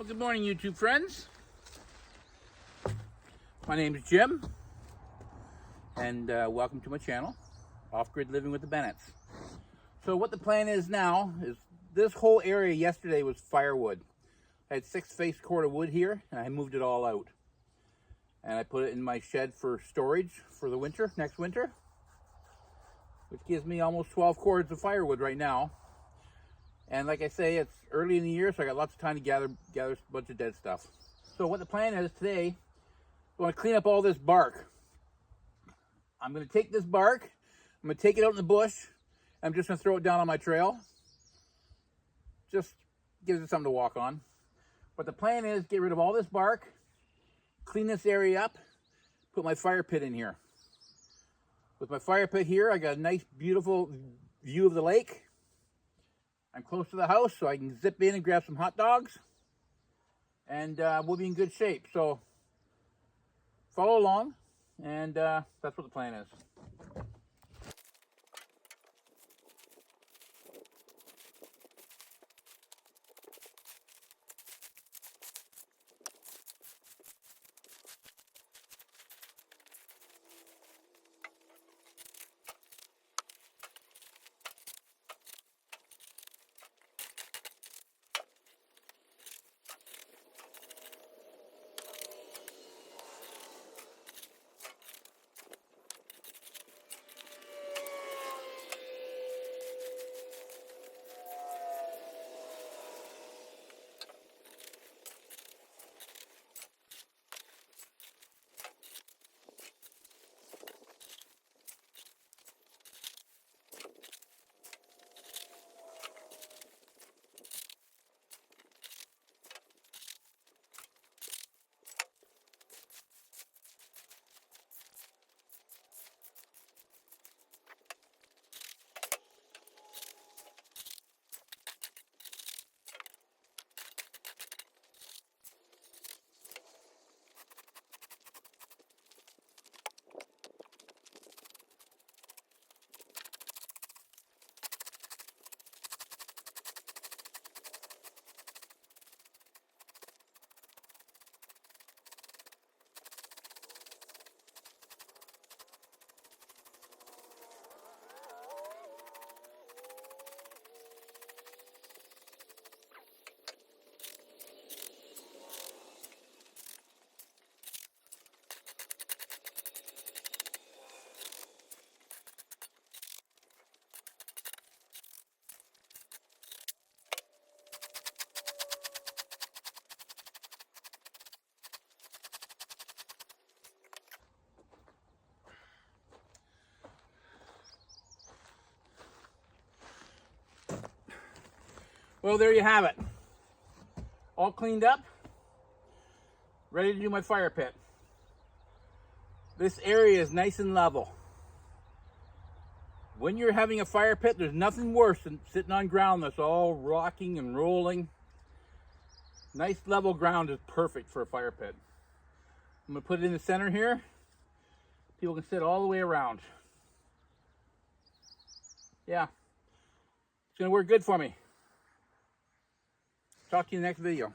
Well, good morning, YouTube friends. My name is Jim, and welcome to my channel, Off-Grid Living with the Bennetts. So what the plan is now is this whole area yesterday was firewood. I had 6 face cord of wood here, and I moved it all out. And I put it in my shed for storage for the winter, next winter, which gives me almost 12 cords of firewood right now. And like I say, it's early in the year, so I got lots of time to gather a bunch of dead stuff. So what the plan is today, I want to clean up all this bark. I'm going to take this bark, I'm going to take it out in the bush, and I'm just going to throw it down on my trail. Just gives it something to walk on. But the plan is get rid of all this bark, clean this area up, put my fire pit in here. With my fire pit here, I got a nice, beautiful view of the lake. I'm close to the house, so I can zip in and grab some hot dogs, and we'll be in good shape. So follow along, and that's what the plan is. Well, there you have it. All cleaned up, ready to do my fire pit. This area is nice and level. When you're having a fire pit, there's nothing worse than sitting on ground that's all rocking and rolling. Nice level ground is perfect for a fire pit. I'm going to put it in the center here. People can sit all the way around. Yeah, it's going to work good for me. Talk to you in the next video.